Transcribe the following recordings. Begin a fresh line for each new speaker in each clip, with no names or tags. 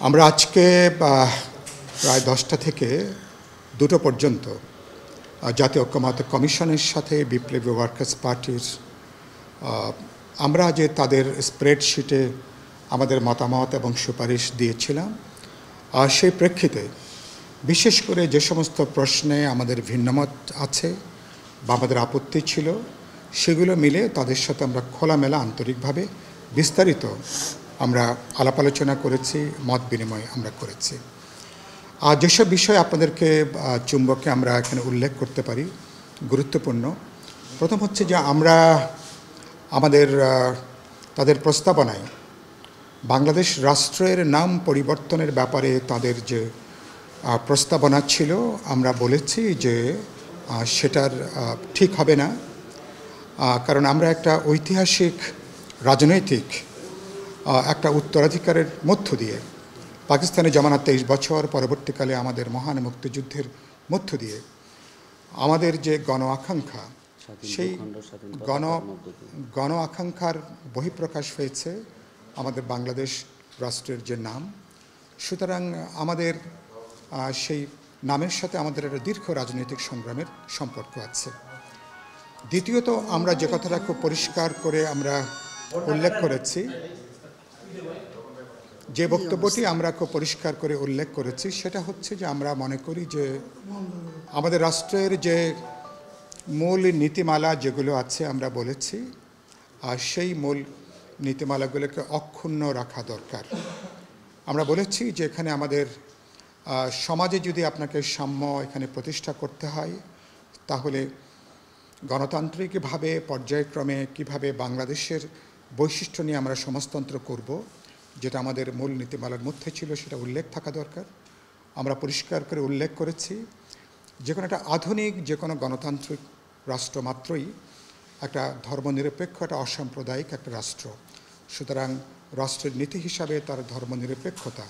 আমরা আজকে প্রায় 10টা থেকে 2টো পর্যন্ত জাতীয় ঐক্যমত্য কমিশনের সাথে বিপ্লবী ওয়ার্কার্স পার্টির আমরা যে তাদের স্প্রেডশিটে আমাদের মতামত এবং সুপারিশ দিয়েছিলাম, আর সেই প্রেক্ষিতে বিশেষ করে যে সমস্ত প্রশ্নে আমাদের ভিন্নমত আছে বা আমাদের আপত্তি ছিল, সেগুলো মিলে তাদের সাথে আমরা খোলামেলা আন্তরিকভাবে বিস্তারিত আমরা আলাপ আলোচনা করেছি, মত বিনিময় আমরা করেছি। আর যেসব বিষয় আপনাদেরকে চুম্বকে আমরা এখানে উল্লেখ করতে পারি গুরুত্বপূর্ণ, প্রথম হচ্ছে যে আমরা আমাদের তাদের প্রস্তাবনায় বাংলাদেশ রাষ্ট্রের নাম পরিবর্তনের ব্যাপারে তাদের যে প্রস্তাবনা ছিল, আমরা বলেছি যে সেটার ঠিক হবে না, কারণ আমরা একটা ঐতিহাসিক রাজনৈতিক একটা উত্তরাধিকারের মধ্য দিয়ে পাকিস্তানের জমানা 23 বছর, পরবর্তীকালে আমাদের মহান মুক্তিযুদ্ধের মধ্য দিয়ে আমাদের যে গণ আকাঙ্ক্ষা, সেই গণ আকাঙ্ক্ষার বহিঃপ্রকাশ হয়েছে আমাদের বাংলাদেশ রাষ্ট্রের যে নাম। সুতরাং আমাদের সেই নামের সাথে আমাদের একটা দীর্ঘ রাজনৈতিক সংগ্রামের সম্পর্ক আছে। দ্বিতীয়ত, আমরা যে কথাটা খুব পরিষ্কার করে আমরা উল্লেখ করেছি, যে বক্তব্যটি আমরা খুব পরিষ্কার করে উল্লেখ করেছি, সেটা হচ্ছে যে আমরা মনে করি যে আমাদের রাষ্ট্রের যে মূল নীতিমালা যেগুলো আছে আমরা বলেছি, আর সেই মূল নীতিমালাগুলোকে অক্ষুণ্ণ রাখা দরকার। আমরা বলেছি যে এখানে আমাদের সমাজে যদি আপনাকে সাম্য এখানে প্রতিষ্ঠা করতে হয়, তাহলে গণতান্ত্রিকভাবে পর্যায়ক্রমে কিভাবে বাংলাদেশের বৈশিষ্ট্য নিয়ে আমরা সমাজতন্ত্র করব, যেটা আমাদের মূল নীতিমালার মধ্যে ছিল, সেটা উল্লেখ থাকা দরকার। আমরা পরিষ্কার করে উল্লেখ করেছি যে কোনো একটা আধুনিক যে কোনো গণতান্ত্রিক রাষ্ট্র মাত্রই একটা ধর্মনিরপেক্ষ, একটা অসাম্প্রদায়িক একটা রাষ্ট্র। সুতরাং রাষ্ট্রের নীতি হিসাবে তার ধর্মনিরপেক্ষতা,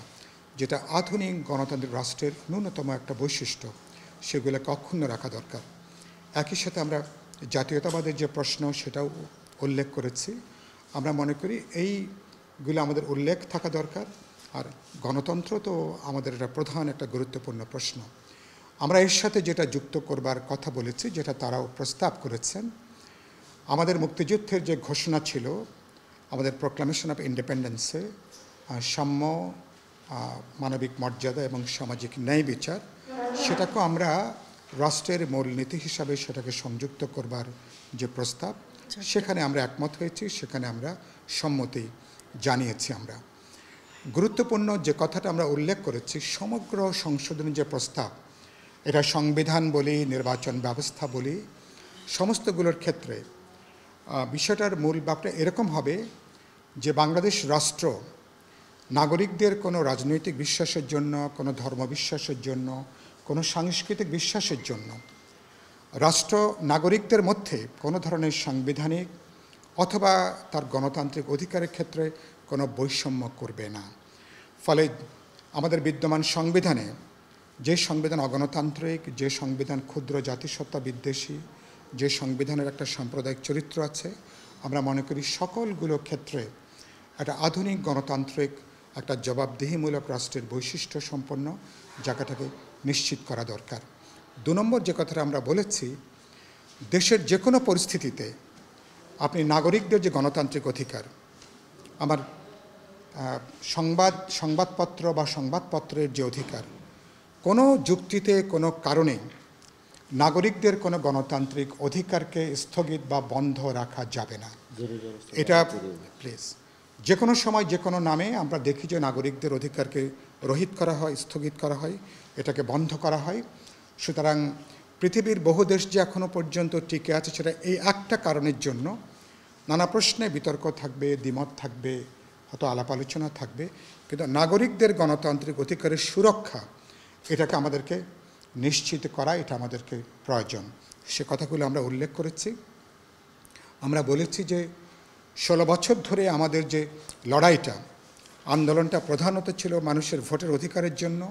যেটা আধুনিক গণতান্ত্রিক রাষ্ট্রের ন্যূনতম একটা বৈশিষ্ট্য, সেগুলোকে অক্ষুণ্ণ রাখা দরকার। একই সাথে আমরা জাতীয়তাবাদের যে প্রশ্ন, সেটাও উল্লেখ করেছি। আমরা মনে করি এইগুলো আমাদের উল্লেখ থাকা দরকার। আর গণতন্ত্র তো আমাদের একটা প্রধান একটা গুরুত্বপূর্ণ প্রশ্ন। আমরা এর সাথে যেটা যুক্ত করবার কথা বলেছি, যেটা তারাও প্রস্তাব করেছেন, আমাদের মুক্তিযুদ্ধের যে ঘোষণা ছিল, আমাদের প্রোক্লামেশন অফ ইন্ডিপেন্ডেন্সে সাম্য, মানবিক মর্যাদা এবং সামাজিক ন্যায় বিচার, সেটাকেও আমরা রাষ্ট্রের মূলনীতি হিসাবে সেটাকে সংযুক্ত করবার যে প্রস্তাব, সেখানে আমরা একমত হয়েছি, সেখানে আমরা সম্মতি জানিয়েছি। আমরা গুরুত্বপূর্ণ যে কথাটা আমরা উল্লেখ করেছি, সমগ্র সংশোধনের যে প্রস্তাব, এটা সংবিধান বলি, নির্বাচন ব্যবস্থা বলি, সমস্তগুলোর ক্ষেত্রে বিষয়টার মূল ব্যাপারটা এরকম হবে যে বাংলাদেশ রাষ্ট্র নাগরিকদের কোনো রাজনৈতিক বিশ্বাসের জন্য, কোনো ধর্মবিশ্বাসের জন্য, কোনো সাংস্কৃতিক বিশ্বাসের জন্য রাষ্ট্র নাগরিকদের মধ্যে কোনো ধরনের সাংবিধানিক অথবা তার গণতান্ত্রিক অধিকারের ক্ষেত্রে কোনো বৈষম্য করবে না। ফলে আমাদের বিদ্যমান সংবিধানে, যে সংবিধান অগণতান্ত্রিক, যে সংবিধান ক্ষুদ্র জাতিসত্তা বিদ্বেষী, যে সংবিধানের একটা সাম্প্রদায়িক চরিত্র আছে, আমরা মনে করি সকলগুলো ক্ষেত্রে একটা আধুনিক গণতান্ত্রিক একটা জবাবদিহিমূলক রাষ্ট্রের বৈশিষ্ট্য সম্পন্ন জায়গাটাকে নিশ্চিত করা দরকার। 2 নম্বর যে কথাটা আমরা বলেছি, দেশের যে কোনো পরিস্থিতিতে আপনি নাগরিকদের যে গণতান্ত্রিক অধিকার, আমার সংবাদপত্র বা সংবাদপত্রের যে অধিকার, কোনো যুক্তিতে কোনো কারণে নাগরিকদের কোনো গণতান্ত্রিক অধিকারকে স্থগিত বা বন্ধ রাখা যাবে না। এটা প্লিজ, যে কোনো সময় যে কোনো নামে আমরা দেখি যে নাগরিকদের অধিকারকে রহিত করা হয়, স্থগিত করা হয়, এটাকে বন্ধ করা হয়। সুতরাং পৃথিবীর বহু দেশ যে এখনও পর্যন্ত টিকে আছে, সেটা এই একটা কারণের জন্য। নানা প্রশ্নে বিতর্ক থাকবে, দ্বিমত থাকবে, হয়তো আলাপ আলোচনা থাকবে, কিন্তু নাগরিকদের গণতান্ত্রিক অধিকারের সুরক্ষা, এটাকে আমাদেরকে নিশ্চিত করা, এটা আমাদেরকে প্রয়োজন। সে কথাগুলো আমরা উল্লেখ করেছি। আমরা বলেছি যে 16 বছর ধরে আমাদের যে লড়াইটা, আন্দোলনটা প্রধানত ছিল মানুষের ভোটের অধিকারের জন্য,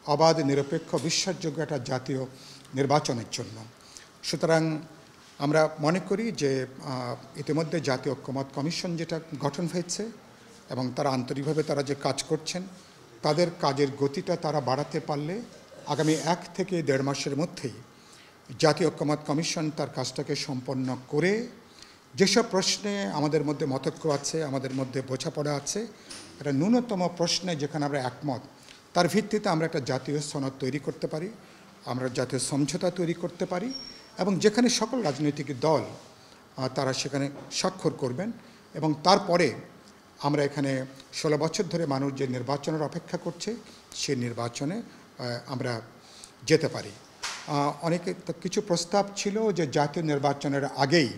অবাধ, নিরপেক্ষ, বিশ্বাসযোগ্য একটা জাতীয় নির্বাচনের জন্য। সুতরাং আমরা মনে করি যে ইতিমধ্যে জাতীয় ঐক্যমত্য কমিশন যেটা গঠন হয়েছে এবং তারা আন্তরিকভাবে তারা যে কাজ করছেন, তাদের কাজের গতিটা তারা বাড়াতে পারলে আগামী 1 থেকে 1.5 মাসের মধ্যেই জাতীয় ঐক্যমত্য কমিশন তার কাজটাকে সম্পন্ন করে যেসব প্রশ্নে আমাদের মধ্যে মতৈক্য আছে, আমাদের মধ্যে বোঝাপড়া আছে, একটা ন্যূনতম প্রশ্নে যেখানে আমরা একমত, তার ভিত্তিতে আমরা একটা জাতীয় সনদ তৈরি করতে পারি, আমরা জাতীয় সমঝোতা তৈরি করতে পারি, এবং যেখানে সকল রাজনৈতিক দল তারা সেখানে স্বাক্ষর করবেন, এবং তারপরে আমরা এখানে 16 বছর ধরে মানুষ যে নির্বাচনের অপেক্ষা করছে সেই নির্বাচনে আমরা যেতে পারি। অনেকে কিছু প্রস্তাব ছিল যে জাতীয় নির্বাচনের আগেই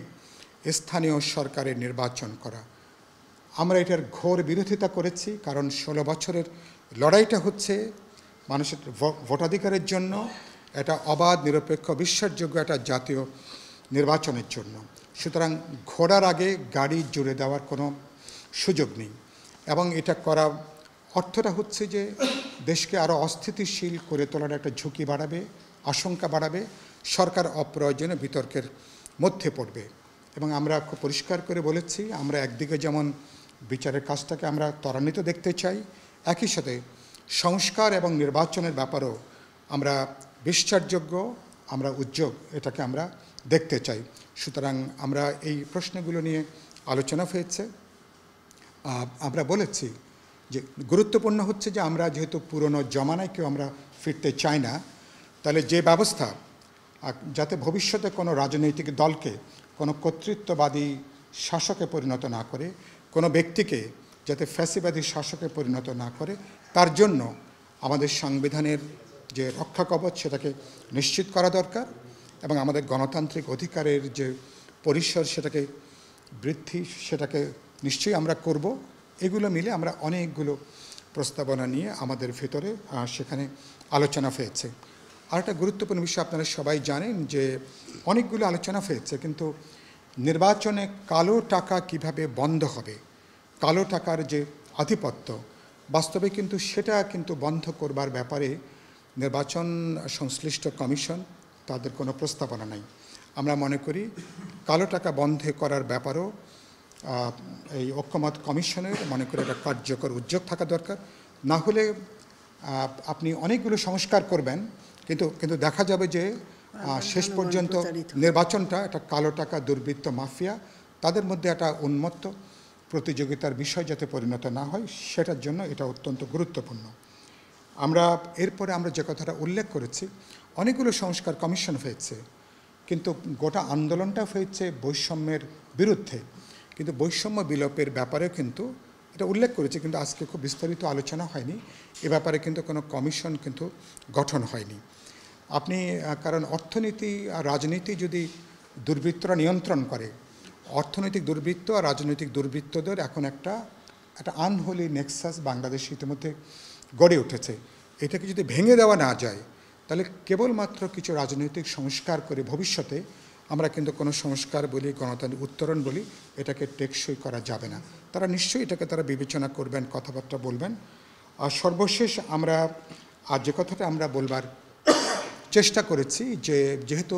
স্থানীয় সরকারের নির্বাচন করা। আমরা এটার ঘোর বিরোধিতা করেছি, কারণ 16 বছরের লড়াইটা হচ্ছে মানুষের ভোটাধিকারের জন্য, এটা অবাধ নিরপেক্ষ বিশ্বাসযোগ্য একটা জাতীয় নির্বাচনের জন্য। সুতরাং ঘোড়ার আগে গাড়ি জুড়ে দেওয়ার কোনো সুযোগ নেই, এবং এটা করা অর্থটা হচ্ছে যে দেশকে আরও অস্থিতিশীল করে তোলার একটা ঝুঁকি বাড়াবে, আশঙ্কা বাড়াবে, সরকার অপ্রয়োজনীয় বিতর্কের মধ্যে পড়বে। এবং আমরা খুব পরিষ্কার করে বলেছি, আমরা একদিকে যেমন বিচারের কাজটাকে আমরা ত্বরান্বিত দেখতে চাই, একই সাথে সংস্কার এবং নির্বাচনের ব্যাপারেও আমরা বিশ্বাসযোগ্য, আমরা উদ্যোগ এটাকে আমরা দেখতে চাই। সুতরাং আমরা এই প্রশ্নগুলো নিয়ে আলোচনা হয়েছে। আমরা বলেছি যে গুরুত্বপূর্ণ হচ্ছে যে আমরা যেহেতু পুরনো জমানায় কেউ আমরা ফিরতে চাই না, তাহলে যে ব্যবস্থা যাতে ভবিষ্যতে কোনো রাজনৈতিক দলকে কোনো কর্তৃত্ববাদী শাসকে পরিণত না করে, কোনো ব্যক্তিকে যাতে ফ্যাসিবাদী শাসকে পরিণত না করে, তার জন্য আমাদের সংবিধানের যে রক্ষা কবচ সেটাকে নিশ্চিত করা দরকার, এবং আমাদের গণতান্ত্রিক অধিকারের যে পরিসর সেটাকে বৃদ্ধি সেটাকে নিশ্চয়ই আমরা করব। এগুলো মিলে আমরা অনেকগুলো প্রস্তাবনা নিয়ে আমাদের ভেতরে সেখানে আলোচনা হয়েছে। আর একটা গুরুত্বপূর্ণ বিষয়, আপনারা সবাই জানেন যে অনেকগুলো আলোচনা হয়েছে, কিন্তু নির্বাচনে কালো টাকা কিভাবে বন্ধ হবে, কালো টাকার যে আধিপত্য, বাস্তবে কিন্তু সেটা কিন্তু বন্ধ করবার ব্যাপারে নির্বাচন সংশ্লিষ্ট কমিশন তাদের কোনো প্রস্তাবনা নাই। আমরা মনে করি কালো টাকা বন্ধ করার ব্যাপারেও এই ঐক্যমত্য কমিশনের মনে করি একটা কার্যকর উদ্যোগ থাকা দরকার। না হলে আপনি অনেকগুলো সংস্কার করবেন, কিন্তু দেখা যাবে যে শেষ পর্যন্ত নির্বাচনটা একটা কালো টাকা দুর্বৃত্ত মাফিয়া তাদের মধ্যে একটা উন্মত্ত প্রতিযোগিতার বিষয় যাতে পরিণত না হয়, সেটার জন্য এটা অত্যন্ত গুরুত্বপূর্ণ। আমরা এরপরে আমরা যে কথাটা উল্লেখ করেছি, অনেকগুলো সংস্কার কমিশন হয়েছে, কিন্তু গোটা আন্দোলনটা হয়েছে বৈষম্যের বিরুদ্ধে, কিন্তু বৈষম্য বিলোপের ব্যাপারেও কিন্তু এটা উল্লেখ করেছে, কিন্তু আজকে খুব বিস্তারিত আলোচনা হয়নি এ ব্যাপারে, কিন্তু কোনো কমিশন কিন্তু গঠন হয়নি। আপনি কারণ অর্থনীতি আর রাজনীতি যদি দুর্বৃত্তরা নিয়ন্ত্রণ করে, অর্থনৈতিক দুর্বৃত্ত আর রাজনৈতিক দুর্বৃত্তদের এখন একটা আনহোলি নেক্সাস বাংলাদেশ ইতিমধ্যে গড়ে উঠেছে। এটাকে যদি ভেঙে দেওয়া না যায়, তাহলে কেবলমাত্র কিছু রাজনৈতিক সংস্কার করে ভবিষ্যতে আমরা কিন্তু কোনো সংস্কার বলি, গণতান্ত্রিক উত্তরণ বলি, এটাকে টেকসই করা যাবে না। তারা নিশ্চয়ই এটাকে তারা বিবেচনা করবেন, কথাবার্তা বলবেন। আর সর্বশেষ আমরা আর যে কথাটা আমরা বলবার চেষ্টা করেছি যে যেহেতু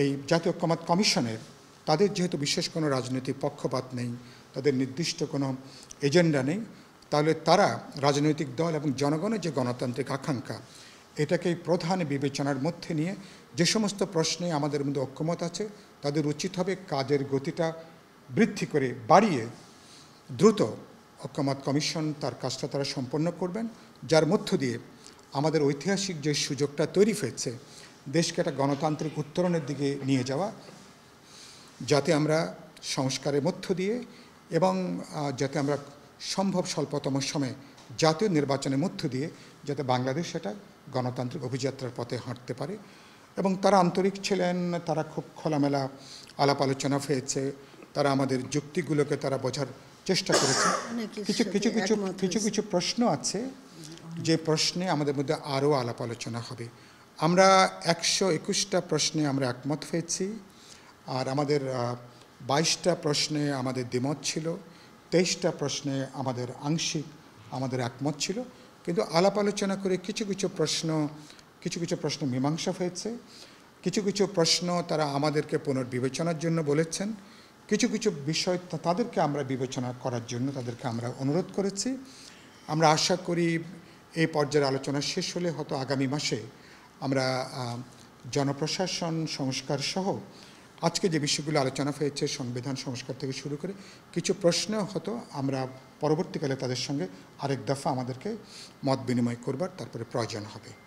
এই জাতীয় ঐক্যমত্য কমিশনের তাদের যেহেতু বিশেষ কোনো রাজনৈতিক পক্ষপাত নেই, তাদের নির্দিষ্ট কোনো এজেন্ডা নেই, তাহলে তারা রাজনৈতিক দল এবং জনগণের যে গণতান্ত্রিক আকাঙ্ক্ষা এটাকে প্রধান বিবেচনার মধ্যে নিয়ে যে সমস্ত প্রশ্নে আমাদের মধ্যে ঐক্যমত আছে, তাদের উচিত হবে কাজের গতিটা বৃদ্ধি করে বাড়িয়ে দ্রুত ঐক্যমত্য কমিশন তার কাজটা তারা সম্পন্ন করবেন, যার মধ্য দিয়ে আমাদের ঐতিহাসিক যে সুযোগটা তৈরি হয়েছে দেশকে একটা গণতান্ত্রিক উত্তরণের দিকে নিয়ে যাওয়া, যাতে আমরা সংস্কারের মধ্য দিয়ে এবং যাতে আমরা সম্ভব স্বল্পতম সময়ে জাতীয় নির্বাচনের মধ্য দিয়ে যাতে বাংলাদেশ সেটা গণতান্ত্রিক অভিযাত্রার পথে হাঁটতে পারে। এবং তারা আন্তরিক ছিলেন, তারা খুব খোলামেলা আলাপ আলোচনা হয়েছে, তারা আমাদের যুক্তিগুলোকে তারা বোঝার চেষ্টা করেছে। কিছু কিছু প্রশ্ন আছে যে প্রশ্নে আমাদের মধ্যে আরও আলাপ আলোচনা হবে। আমরা 121টা প্রশ্নে আমরা একমত হয়েছি, আর আমাদের 22টা প্রশ্নে আমাদের দ্বিমত ছিল, 23টা প্রশ্নে আমাদের আংশিক আমাদের একমত ছিল, কিন্তু আলাপ আলোচনা করে কিছু কিছু প্রশ্ন মীমাংসা হয়েছে, কিছু কিছু প্রশ্ন তারা আমাদেরকে পুনর্বিবেচনার জন্য বলেছেন, কিছু বিষয় তাদেরকে আমরা বিবেচনা করার জন্য তাদেরকে আমরা অনুরোধ করেছি, আমরা আশা করি এই পর্যায়ের আলোচনা শেষ হলে হয়তো আগামী মাসে আমরা জনপ্রশাসন সংস্কার সহ আজকে যে বিষয়গুলো আলোচনা হয়েছে সংবিধান সংস্কার থেকে শুরু করে কিছু প্রশ্ন হয়তো আমরা পরবর্তীকালে তাদের সঙ্গে আরেক দফা আমাদেরকে মত বিনিময় করবার তারপরে প্রয়োজন হবে।